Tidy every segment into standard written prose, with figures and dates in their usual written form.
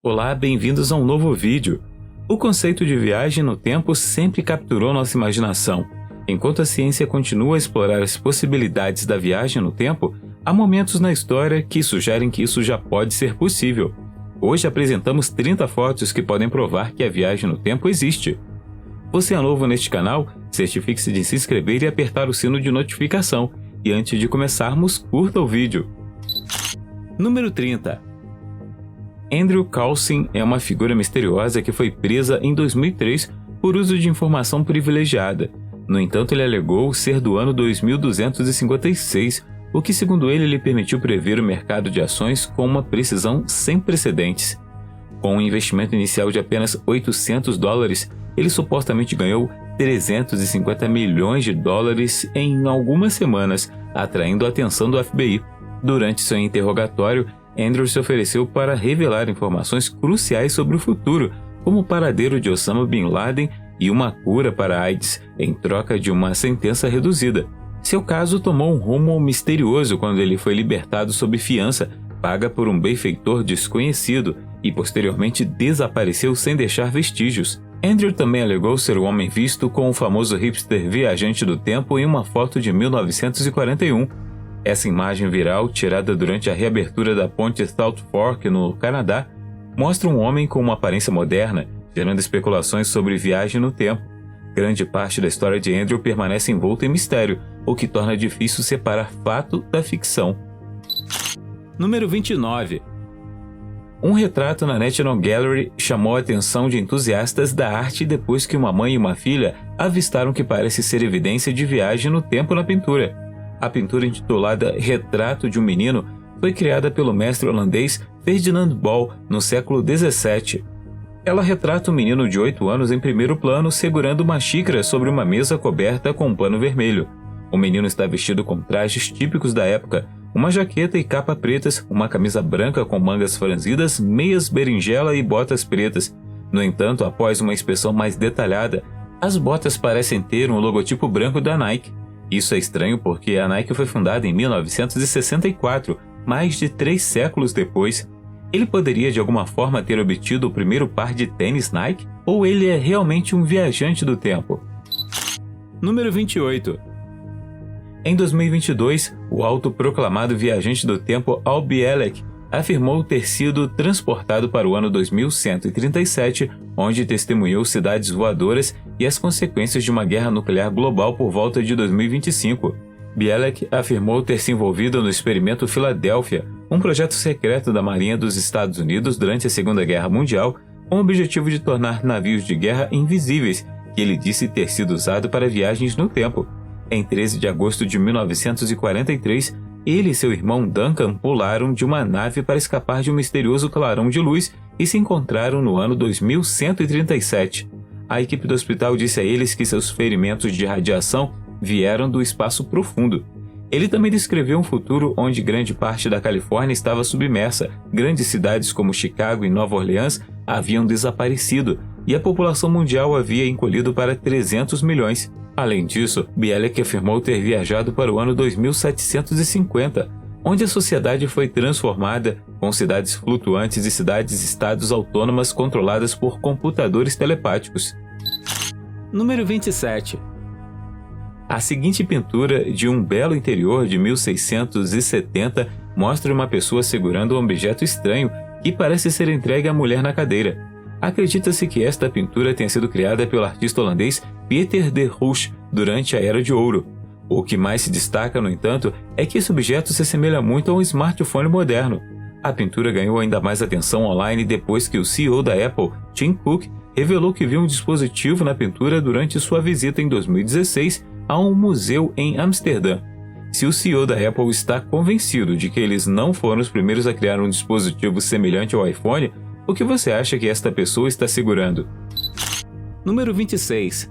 Olá, bem-vindos a um novo vídeo. O conceito de viagem no tempo sempre capturou nossa imaginação. Enquanto a ciência continua a explorar as possibilidades da viagem no tempo, há momentos na história que sugerem que isso já pode ser possível. Hoje apresentamos 30 fotos que podem provar que a viagem no tempo existe. Você é novo neste canal? Certifique-se de se inscrever e apertar o sino de notificação. E antes de começarmos, curta o vídeo. Número 30. Andrew Coulson é uma figura misteriosa que foi presa em 2003 por uso de informação privilegiada. No entanto, ele alegou ser do ano 2256, o que, segundo ele, lhe permitiu prever o mercado de ações com uma precisão sem precedentes. Com um investimento inicial de apenas $800, ele supostamente ganhou 350 milhões de dólares em algumas semanas, atraindo a atenção do FBI. Durante seu interrogatório, Andrew se ofereceu para revelar informações cruciais sobre o futuro, como o paradeiro de Osama Bin Laden e uma cura para a AIDS, em troca de uma sentença reduzida. Seu caso tomou um rumo misterioso quando ele foi libertado sob fiança, paga por um benfeitor desconhecido, e posteriormente desapareceu sem deixar vestígios. Andrew também alegou ser o homem visto com o famoso hipster viajante do tempo em uma foto de 1941. Essa imagem viral, tirada durante a reabertura da ponte South Fork, no Canadá, mostra um homem com uma aparência moderna, gerando especulações sobre viagem no tempo. Grande parte da história de Andrew permanece envolta em mistério, o que torna difícil separar fato da ficção. Número 29. Um retrato na National Gallery chamou a atenção de entusiastas da arte depois que uma mãe e uma filha avistaram que parece ser evidência de viagem no tempo na pintura. A pintura intitulada Retrato de um Menino foi criada pelo mestre holandês Ferdinand Bol no século XVII. Ela retrata um menino de 8 anos em primeiro plano segurando uma xícara sobre uma mesa coberta com um pano vermelho. O menino está vestido com trajes típicos da época, uma jaqueta e capa pretas, uma camisa branca com mangas franzidas, meias berinjela e botas pretas. No entanto, após uma inspeção mais detalhada, as botas parecem ter um logotipo branco da Nike. Isso é estranho porque a Nike foi fundada em 1964, mais de 3 séculos depois. Ele poderia de alguma forma ter obtido o primeiro par de tênis Nike? Ou ele é realmente um viajante do tempo? Número 28. Em 2022, o autoproclamado viajante do tempo Al Bielek afirmou ter sido transportado para o ano 2137, onde testemunhou cidades voadoras e as consequências de uma guerra nuclear global por volta de 2025. Bielek afirmou ter se envolvido no experimento Filadélfia, um projeto secreto da Marinha dos Estados Unidos durante a Segunda Guerra Mundial, com o objetivo de tornar navios de guerra invisíveis, que ele disse ter sido usado para viagens no tempo. Em 13 de agosto de 1943, ele e seu irmão Duncan pularam de uma nave para escapar de um misterioso clarão de luz e se encontraram no ano 2137. A equipe do hospital disse a eles que seus ferimentos de radiação vieram do espaço profundo. Ele também descreveu um futuro onde grande parte da Califórnia estava submersa, grandes cidades como Chicago e Nova Orleans haviam desaparecido e a população mundial havia encolhido para 300 milhões. Além disso, Bielek afirmou ter viajado para o ano 2750, onde a sociedade foi transformada, com cidades flutuantes e cidades-estados autônomas controladas por computadores telepáticos. Número 27. A seguinte pintura de um belo interior de 1670 mostra uma pessoa segurando um objeto estranho que parece ser entregue à mulher na cadeira. Acredita-se que esta pintura tenha sido criada pelo artista holandês Pieter de Rooch durante a Era de Ouro. O que mais se destaca, no entanto, é que esse objeto se assemelha muito a um smartphone moderno. A pintura ganhou ainda mais atenção online depois que o CEO da Apple, Tim Cook, revelou que viu um dispositivo na pintura durante sua visita em 2016 a um museu em Amsterdã. Se o CEO da Apple está convencido de que eles não foram os primeiros a criar um dispositivo semelhante ao iPhone, o que você acha que esta pessoa está segurando? Número 26.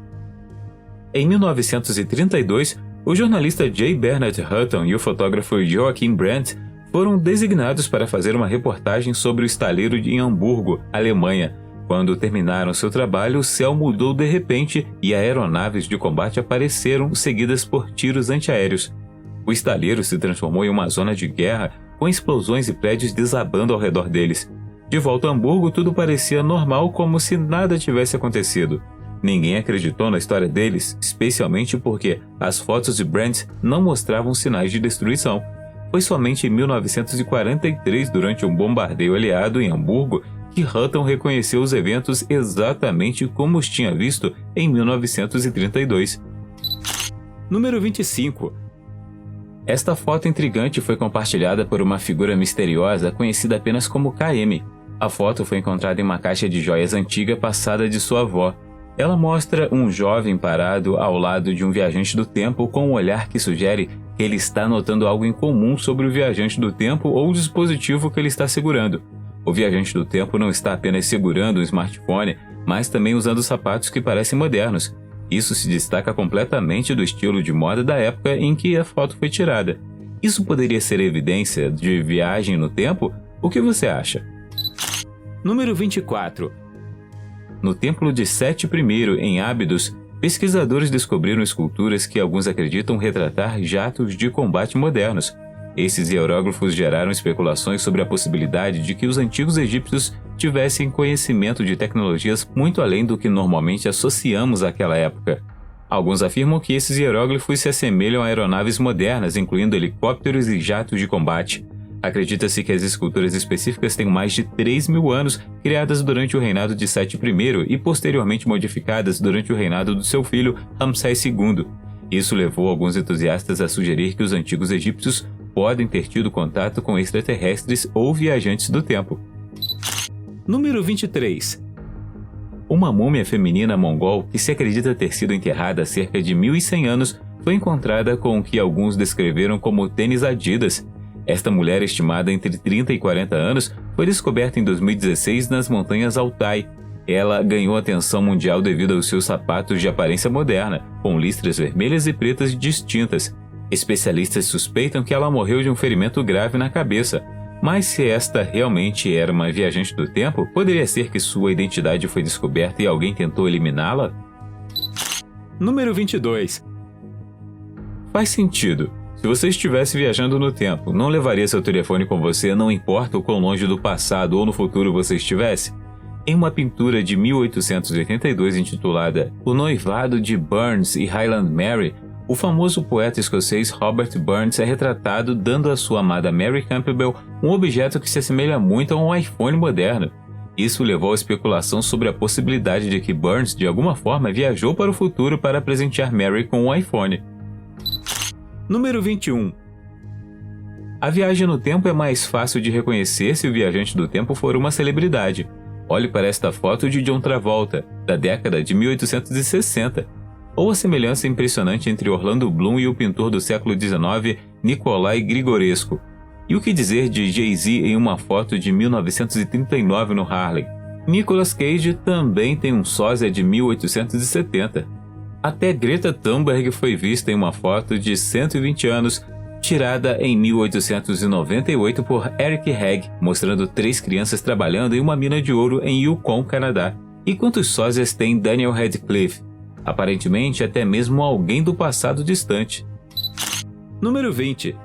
Em 1932, o jornalista J. Bernard Hutton e o fotógrafo Joachim Brandt foram designados para fazer uma reportagem sobre o estaleiro em Hamburgo, Alemanha. Quando terminaram seu trabalho, o céu mudou de repente e aeronaves de combate apareceram, seguidas por tiros antiaéreos. O estaleiro se transformou em uma zona de guerra, com explosões e prédios desabando ao redor deles. De volta a Hamburgo, tudo parecia normal, como se nada tivesse acontecido. Ninguém acreditou na história deles, especialmente porque as fotos de Brandt não mostravam sinais de destruição. Foi somente em 1943, durante um bombardeio aliado em Hamburgo, que Hutton reconheceu os eventos exatamente como os tinha visto em 1932. Número 25. Esta foto intrigante foi compartilhada por uma figura misteriosa conhecida apenas como KM. A foto foi encontrada em uma caixa de joias antiga passada de sua avó. Ela mostra um jovem parado ao lado de um viajante do tempo com um olhar que sugere que ele está notando algo em comum sobre o viajante do tempo ou o dispositivo que ele está segurando. O viajante do tempo não está apenas segurando um smartphone, mas também usando sapatos que parecem modernos. Isso se destaca completamente do estilo de moda da época em que a foto foi tirada. Isso poderia ser evidência de viagem no tempo? O que você acha? Número 24. No Templo de Sete I, em Ábidos, pesquisadores descobriram esculturas que alguns acreditam retratar jatos de combate modernos. Esses hieróglifos geraram especulações sobre a possibilidade de que os antigos egípcios tivessem conhecimento de tecnologias muito além do que normalmente associamos àquela época. Alguns afirmam que esses hieróglifos se assemelham a aeronaves modernas, incluindo helicópteros e jatos de combate. Acredita-se que as esculturas específicas têm mais de 3.000 anos, criadas durante o reinado de Sete I e posteriormente modificadas durante o reinado do seu filho Ramsés II. Isso levou alguns entusiastas a sugerir que os antigos egípcios podem ter tido contato com extraterrestres ou viajantes do tempo. Número 23. Uma múmia feminina mongol que se acredita ter sido enterrada há cerca de 1.100 anos foi encontrada com o que alguns descreveram como tênis Adidas. Esta mulher, estimada entre 30 e 40 anos, foi descoberta em 2016 nas montanhas Altai. Ela ganhou atenção mundial devido aos seus sapatos de aparência moderna, com listras vermelhas e pretas distintas. Especialistas suspeitam que ela morreu de um ferimento grave na cabeça. Mas se esta realmente era uma viajante do tempo, poderia ser que sua identidade foi descoberta e alguém tentou eliminá-la? Número 22. Faz sentido. Se você estivesse viajando no tempo, não levaria seu telefone com você, não importa o quão longe do passado ou no futuro você estivesse? Em uma pintura de 1882 intitulada O Noivado de Burns e Highland Mary, o famoso poeta escocês Robert Burns é retratado dando à sua amada Mary Campbell um objeto que se assemelha muito a um iPhone moderno. Isso levou à especulação sobre a possibilidade de que Burns, de alguma forma, viajou para o futuro para presentear Mary com um iPhone. Número 21. A viagem no tempo é mais fácil de reconhecer se o viajante do tempo for uma celebridade. Olhe para esta foto de John Travolta, da década de 1860. Ou a semelhança impressionante entre Orlando Bloom e o pintor do século XIX, Nikolai Grigoresco. E o que dizer de Jay-Z em uma foto de 1939 no Harlem? Nicolas Cage também tem um sósia de 1870. Até Greta Thunberg foi vista em uma foto de 120 anos, tirada em 1898 por Eric Hegg, mostrando 3 crianças trabalhando em uma mina de ouro em Yukon, Canadá. E quantos sósias tem Daniel Radcliffe? Aparentemente, até mesmo alguém do passado distante. Número 20.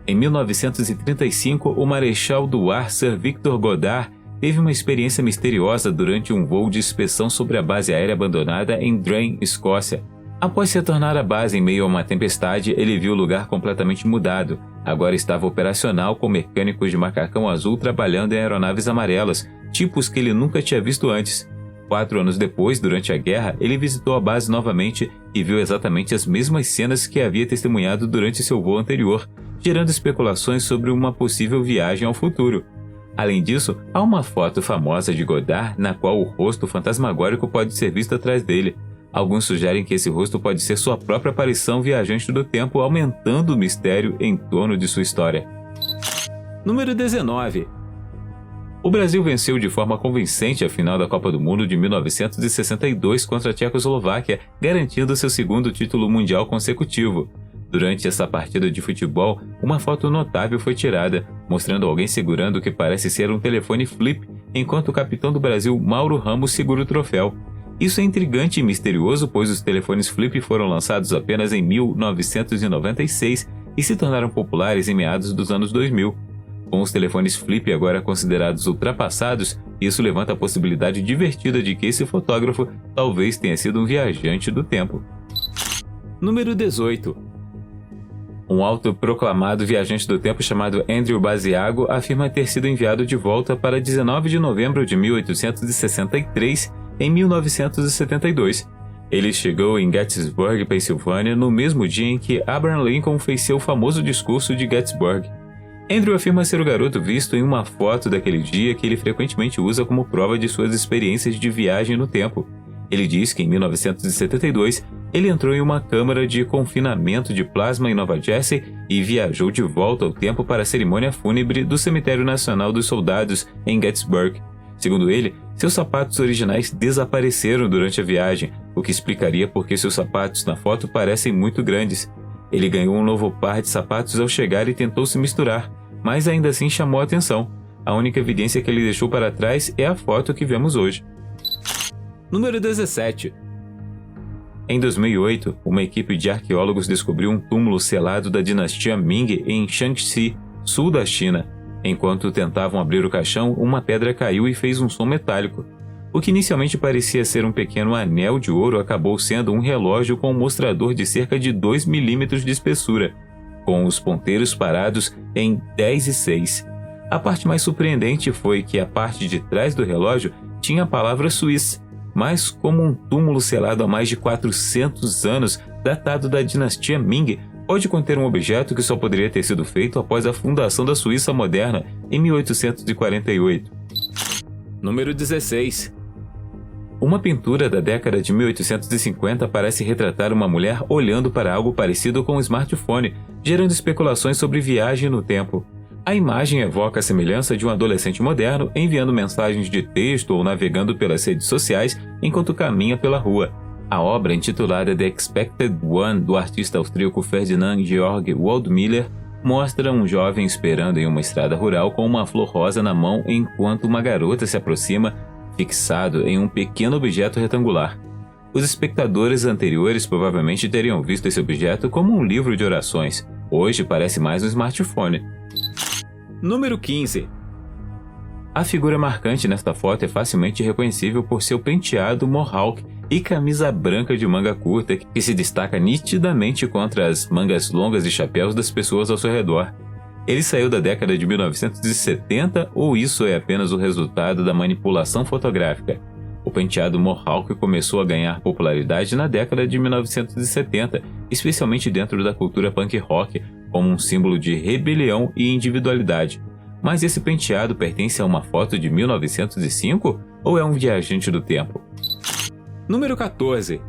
Em 1935, o Marechal do Ar Sir Victor Goddard teve uma experiência misteriosa durante um voo de inspeção sobre a base aérea abandonada em Drain, Escócia. Após retornar à base em meio a uma tempestade, ele viu o lugar completamente mudado. Agora estava operacional com mecânicos de macacão azul trabalhando em aeronaves amarelas, tipos que ele nunca tinha visto antes. 4 anos depois, durante a guerra, ele visitou a base novamente e viu exatamente as mesmas cenas que havia testemunhado durante seu voo anterior, gerando especulações sobre uma possível viagem ao futuro. Além disso, há uma foto famosa de Goddard na qual o rosto fantasmagórico pode ser visto atrás dele. Alguns sugerem que esse rosto pode ser sua própria aparição viajante do tempo, aumentando o mistério em torno de sua história. Número 19. O Brasil venceu de forma convincente a final da Copa do Mundo de 1962 contra a Tchecoslováquia, garantindo seu segundo título mundial consecutivo. Durante essa partida de futebol, uma foto notável foi tirada, mostrando alguém segurando o que parece ser um telefone flip, enquanto o capitão do Brasil, Mauro Ramos, segura o troféu. Isso é intrigante e misterioso, pois os telefones flip foram lançados apenas em 1996 e se tornaram populares em meados dos anos 2000. Com os telefones flip agora considerados ultrapassados, isso levanta a possibilidade divertida de que esse fotógrafo talvez tenha sido um viajante do tempo. Número 18. Um autoproclamado viajante do tempo chamado Andrew Basiago afirma ter sido enviado de volta para 19 de novembro de 1863 em 1972. Ele chegou em Gettysburg, Pensilvânia, no mesmo dia em que Abraham Lincoln fez seu famoso discurso de Gettysburg. Andrew afirma ser o garoto visto em uma foto daquele dia que ele frequentemente usa como prova de suas experiências de viagem no tempo. Ele diz que em 1972 ele entrou em uma câmara de confinamento de plasma em Nova Jersey e viajou de volta ao tempo para a cerimônia fúnebre do Cemitério Nacional dos Soldados em Gettysburg. Segundo ele, seus sapatos originais desapareceram durante a viagem, o que explicaria por que seus sapatos na foto parecem muito grandes. Ele ganhou um novo par de sapatos ao chegar e tentou se misturar, mas ainda assim chamou a atenção. A única evidência que ele deixou para trás é a foto que vemos hoje. Número 17. Em 2008, uma equipe de arqueólogos descobriu um túmulo selado da dinastia Ming em Shaanxi, sul da China. Enquanto tentavam abrir o caixão, uma pedra caiu e fez um som metálico. O que inicialmente parecia ser um pequeno anel de ouro acabou sendo um relógio com um mostrador de cerca de 2 milímetros de espessura, com os ponteiros parados em 10 e 6. A parte mais surpreendente foi que a parte de trás do relógio tinha a palavra Swiss, mas como um túmulo selado há mais de 400 anos, datado da dinastia Ming, pode conter um objeto que só poderia ter sido feito após a fundação da Suíça moderna em 1848. Número 16. Uma pintura da década de 1850 parece retratar uma mulher olhando para algo parecido com um smartphone, gerando especulações sobre viagem no tempo. A imagem evoca a semelhança de um adolescente moderno enviando mensagens de texto ou navegando pelas redes sociais enquanto caminha pela rua. A obra, intitulada The Expected One, do artista austríaco Ferdinand Georg Waldmiller, mostra um jovem esperando em uma estrada rural com uma flor rosa na mão enquanto uma garota se aproxima, fixado em um pequeno objeto retangular. Os espectadores anteriores provavelmente teriam visto esse objeto como um livro de orações. Hoje parece mais um smartphone. Número 15. A figura marcante nesta foto é facilmente reconhecível por seu penteado mohawk e camisa branca de manga curta que se destaca nitidamente contra as mangas longas e chapéus das pessoas ao seu redor. Ele saiu da década de 1970 ou isso é apenas o resultado da manipulação fotográfica? O penteado mohawk começou a ganhar popularidade na década de 1970, especialmente dentro da cultura punk rock, como um símbolo de rebelião e individualidade. Mas esse penteado pertence a uma foto de 1905 ou é um viajante do tempo? Número 14.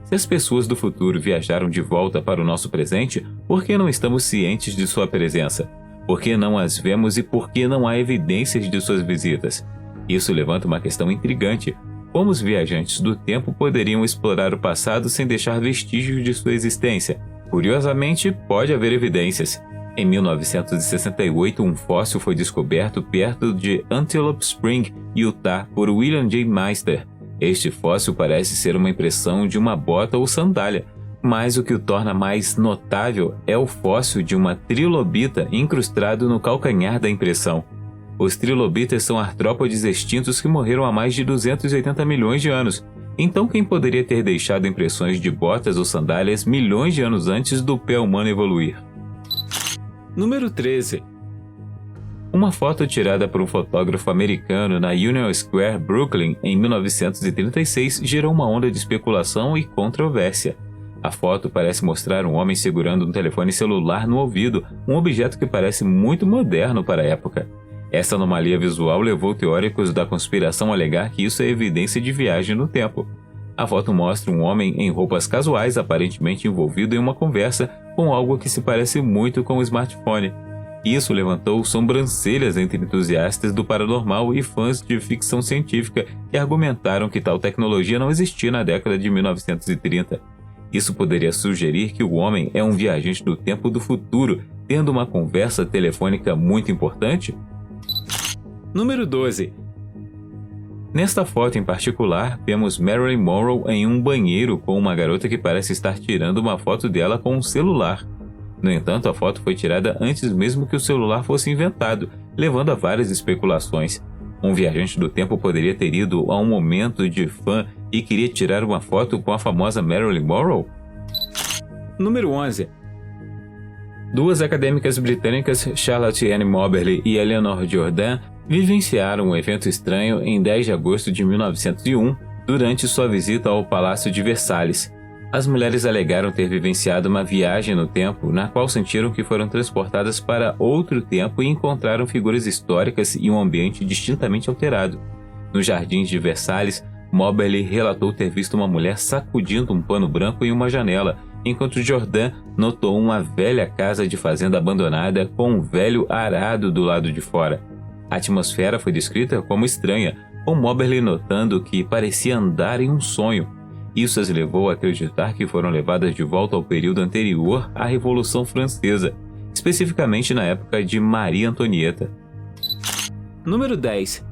Se as pessoas do futuro viajaram de volta para o nosso presente, por que não estamos cientes de sua presença? Por que não as vemos e por que não há evidências de suas visitas? Isso levanta uma questão intrigante. Como os viajantes do tempo poderiam explorar o passado sem deixar vestígios de sua existência? Curiosamente, pode haver evidências. Em 1968, um fóssil foi descoberto perto de Antelope Spring, Utah, por William J. Meister. Este fóssil parece ser uma impressão de uma bota ou sandália, mas o que o torna mais notável é o fóssil de uma trilobita incrustado no calcanhar da impressão. Os trilobitas são artrópodes extintos que morreram há mais de 280 milhões de anos. Então quem poderia ter deixado impressões de botas ou sandálias milhões de anos antes do pé humano evoluir? Número 13. Uma foto tirada por um fotógrafo americano na Union Square, Brooklyn, em 1936, gerou uma onda de especulação e controvérsia. A foto parece mostrar um homem segurando um telefone celular no ouvido, um objeto que parece muito moderno para a época. Essa anomalia visual levou teóricos da conspiração a alegar que isso é evidência de viagem no tempo. A foto mostra um homem em roupas casuais aparentemente envolvido em uma conversa com algo que se parece muito com um smartphone. Isso levantou sobrancelhas entre entusiastas do paranormal e fãs de ficção científica que argumentaram que tal tecnologia não existia na década de 1930. Isso poderia sugerir que o homem é um viajante do tempo do futuro, tendo uma conversa telefônica muito importante? Número 12. Nesta foto em particular, vemos Marilyn Monroe em um banheiro com uma garota que parece estar tirando uma foto dela com um celular. No entanto, a foto foi tirada antes mesmo que o celular fosse inventado, levando a várias especulações. Um viajante do tempo poderia ter ido a um momento de fã e queria tirar uma foto com a famosa Marilyn Monroe? Número 11. Duas acadêmicas britânicas, Charlotte Anne Moberly e Eleanor Jordan, vivenciaram um evento estranho em 10 de agosto de 1901, durante sua visita ao Palácio de Versalhes. As mulheres alegaram ter vivenciado uma viagem no tempo, na qual sentiram que foram transportadas para outro tempo e encontraram figuras históricas e um ambiente distintamente alterado. Nos jardins de Versalhes, Moberly relatou ter visto uma mulher sacudindo um pano branco em uma janela, enquanto Jordan notou uma velha casa de fazenda abandonada com um velho arado do lado de fora. A atmosfera foi descrita como estranha, com Moberly notando que parecia andar em um sonho. Isso as levou a acreditar que foram levadas de volta ao período anterior à Revolução Francesa, especificamente na época de Maria Antonieta. Número 10.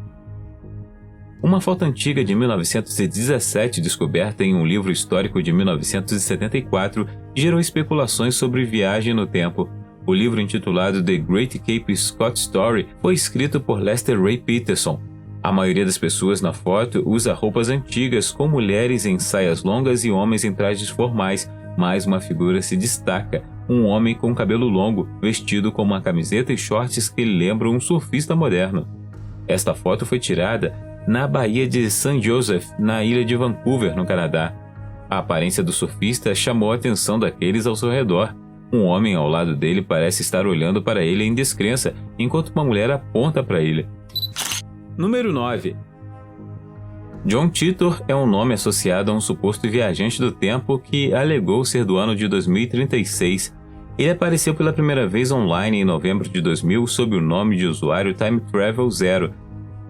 Uma foto antiga de 1917, descoberta em um livro histórico de 1974, gerou especulações sobre viagem no tempo. O livro, intitulado The Great Cape Scott Story, foi escrito por Lester Ray Peterson. A maioria das pessoas na foto usa roupas antigas, com mulheres em saias longas e homens em trajes formais, mas uma figura se destaca, um homem com cabelo longo, vestido com uma camiseta e shorts que lembram um surfista moderno. Esta foto foi tirada na Baía de St. Joseph, na ilha de Vancouver, no Canadá. A aparência do surfista chamou a atenção daqueles ao seu redor. Um homem ao lado dele parece estar olhando para ele em descrença, enquanto uma mulher aponta para ele. Número 9. John Titor é um nome associado a um suposto viajante do tempo que alegou ser do ano de 2036. Ele apareceu pela primeira vez online em novembro de 2000 sob o nome de usuário Time Travel Zero.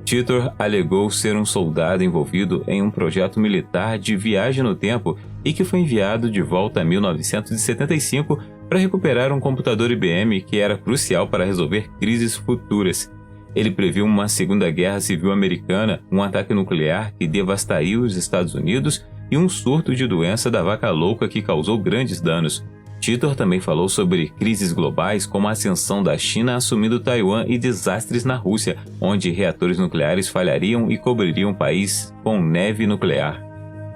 Titor alegou ser um soldado envolvido em um projeto militar de viagem no tempo e que foi enviado de volta a 1975 para recuperar um computador IBM que era crucial para resolver crises futuras. Ele previu uma Segunda Guerra Civil Americana, um ataque nuclear que devastaria os Estados Unidos e um surto de doença da vaca louca que causou grandes danos. Titor também falou sobre crises globais como a ascensão da China assumindo Taiwan e desastres na Rússia, onde reatores nucleares falhariam e cobririam o país com neve nuclear.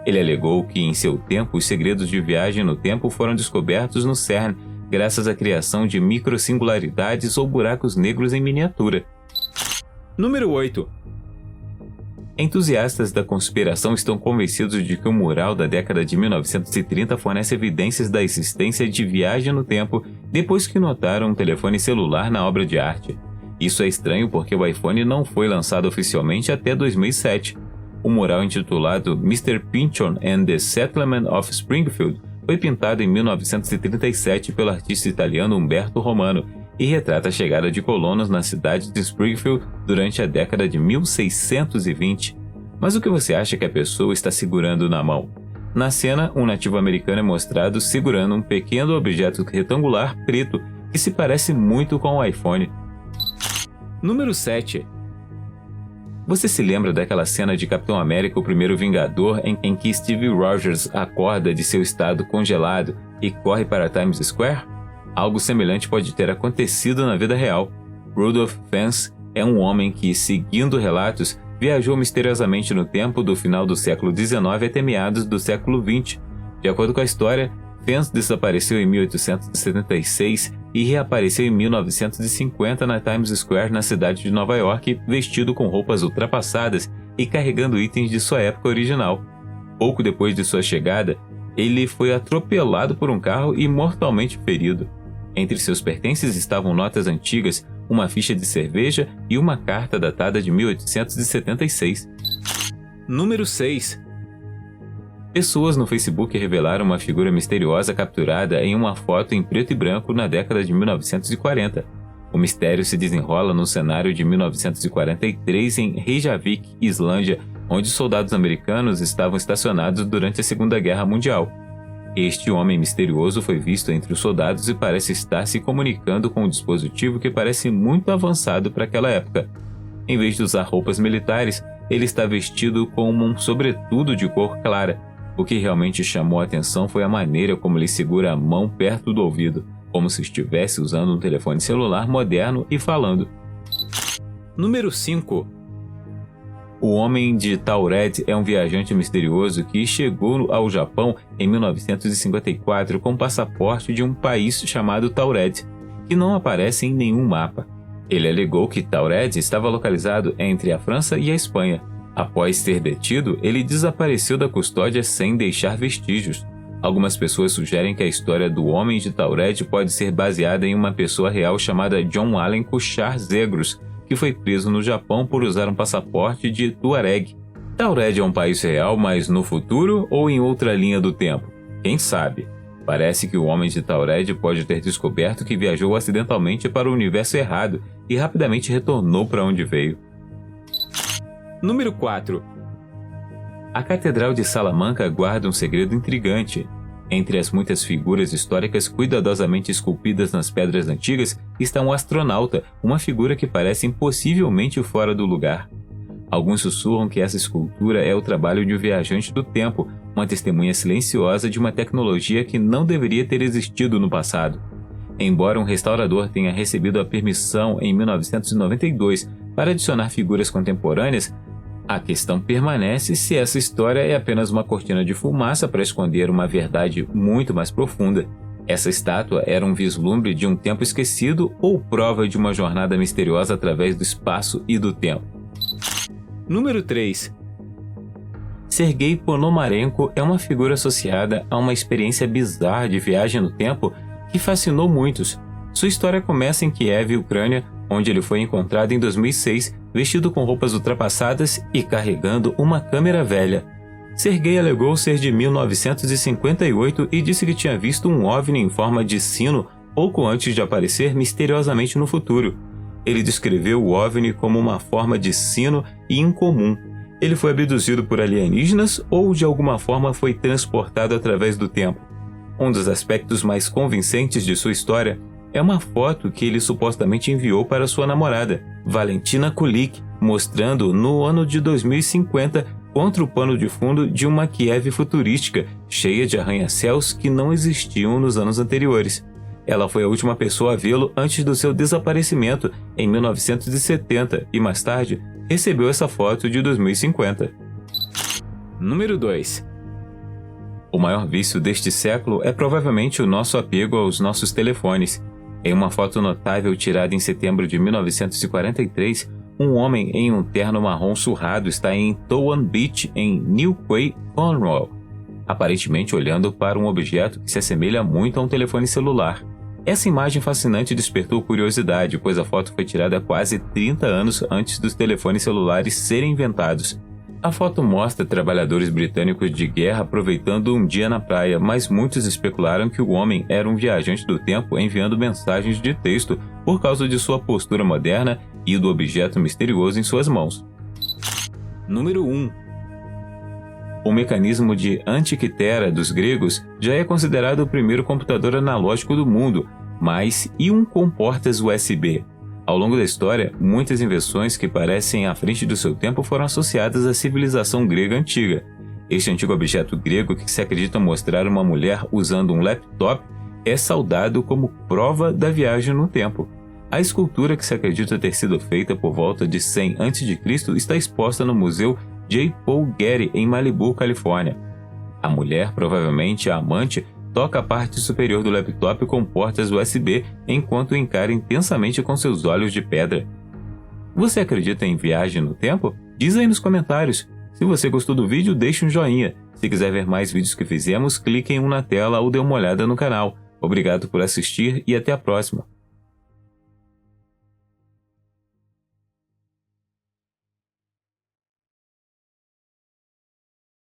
Ele alegou que, em seu tempo, os segredos de viagem no tempo foram descobertos no CERN, graças à criação de microsingularidades ou buracos negros em miniatura. Número 8. Entusiastas da conspiração estão convencidos de que o mural da década de 1930 fornece evidências da existência de viagem no tempo depois que notaram um telefone celular na obra de arte. Isso é estranho porque o iPhone não foi lançado oficialmente até 2007. O mural, intitulado Mr. Pynchon and the Settlement of Springfield, foi pintado em 1937 pelo artista italiano Umberto Romano e retrata a chegada de colonos na cidade de Springfield durante a década de 1620. Mas o que você acha que a pessoa está segurando na mão? Na cena, um nativo americano é mostrado segurando um pequeno objeto retangular preto que se parece muito com o iPhone. Número 7. Você se lembra daquela cena de Capitão América, o Primeiro Vingador, em que Steve Rogers acorda de seu estado congelado e corre para Times Square? Algo semelhante pode ter acontecido na vida real. Rudolph Fentz é um homem que, seguindo relatos, viajou misteriosamente no tempo do final do século XIX até meados do século XX. De acordo com a história, Fentz desapareceu em 1876 e reapareceu em 1950 na Times Square, na cidade de Nova York, vestido com roupas ultrapassadas e carregando itens de sua época original. Pouco depois de sua chegada, ele foi atropelado por um carro e mortalmente ferido. Entre seus pertences estavam notas antigas, uma ficha de cerveja e uma carta datada de 1876. Número 6. Pessoas no Facebook revelaram uma figura misteriosa capturada em uma foto em preto e branco na década de 1940. O mistério se desenrola no cenário de 1943 em Reykjavik, Islândia, onde soldados americanos estavam estacionados durante a Segunda Guerra Mundial. Este homem misterioso foi visto entre os soldados e parece estar se comunicando com um dispositivo que parece muito avançado para aquela época. Em vez de usar roupas militares, ele está vestido com um sobretudo de cor clara. O que realmente chamou a atenção foi a maneira como ele segura a mão perto do ouvido. como se estivesse usando um telefone celular moderno e falando. Número 5. O Homem de Taured é um viajante misterioso que chegou ao Japão em 1954 com passaporte de um país chamado Taured, que não aparece em nenhum mapa. Ele alegou que Taured estava localizado entre a França e a Espanha. Após ser detido, ele desapareceu da custódia sem deixar vestígios. Algumas pessoas sugerem que a história do Homem de Taured pode ser baseada em uma pessoa real chamada John Allen Cuchar Zegros, que foi preso no Japão por usar um passaporte de Tuareg. Taured é um país real, mas no futuro ou em outra linha do tempo? Quem sabe? Parece que o Homem de Taured pode ter descoberto que viajou acidentalmente para o universo errado e rapidamente retornou para onde veio. Número 4. A Catedral de Salamanca guarda um segredo intrigante. Entre as muitas figuras históricas cuidadosamente esculpidas nas pedras antigas está um astronauta, uma figura que parece impossivelmente fora do lugar. Alguns sussurram que essa escultura é o trabalho de um viajante do tempo, uma testemunha silenciosa de uma tecnologia que não deveria ter existido no passado. Embora um restaurador tenha recebido a permissão em 1992 para adicionar figuras contemporâneas, a questão permanece se essa história é apenas uma cortina de fumaça para esconder uma verdade muito mais profunda. Essa estátua era um vislumbre de um tempo esquecido ou prova de uma jornada misteriosa através do espaço e do tempo? Número 3. Sergei Ponomarenko é uma figura associada a uma experiência bizarra de viagem no tempo que fascinou muitos. Sua história começa em Kiev, Ucrânia, onde ele foi encontrado em 2006, vestido com roupas ultrapassadas e carregando uma câmera velha. Sergei alegou ser de 1958 e disse que tinha visto um OVNI em forma de sino pouco antes de aparecer misteriosamente no futuro. Ele descreveu o OVNI como uma forma de sino e incomum. Ele foi abduzido por alienígenas ou de alguma forma foi transportado através do tempo. Um dos aspectos mais convincentes de sua história é uma foto que ele supostamente enviou para sua namorada, Valentina Kulik, mostrando no ano de 2050 contra o pano de fundo de uma Kiev futurística, cheia de arranha-céus que não existiam nos anos anteriores. Ela foi a última pessoa a vê-lo antes do seu desaparecimento em 1970 e mais tarde recebeu essa foto de 2050. Número 2. O maior vício deste século é provavelmente o nosso apego aos nossos telefones. Em uma foto notável tirada em setembro de 1943, um homem em um terno marrom surrado está em Towan Beach, em New Quay, Cornwall, aparentemente olhando para um objeto que se assemelha muito a um telefone celular. Essa imagem fascinante despertou curiosidade, pois a foto foi tirada quase 30 anos antes dos telefones celulares serem inventados. A foto mostra trabalhadores britânicos de guerra aproveitando um dia na praia, mas muitos especularam que o homem era um viajante do tempo enviando mensagens de texto por causa de sua postura moderna e do objeto misterioso em suas mãos. Número 1. O mecanismo de Antikythera dos gregos já é considerado o primeiro computador analógico do mundo, mas e um comportas USB? Ao longo da história, muitas invenções que parecem à frente do seu tempo foram associadas à civilização grega antiga. Este antigo objeto grego que se acredita mostrar uma mulher usando um laptop é saudado como prova da viagem no tempo. A escultura, que se acredita ter sido feita por volta de 100 a.C., está exposta no Museu J. Paul Getty, em Malibu, Califórnia. A mulher, provavelmente a amante, toca a parte superior do laptop com portas USB enquanto encara intensamente com seus olhos de pedra. Você acredita em viagem no tempo? Diz aí nos comentários. Se você gostou do vídeo, deixe um joinha. Se quiser ver mais vídeos que fizemos, clique em um na tela ou dê uma olhada no canal. Obrigado por assistir e até a próxima.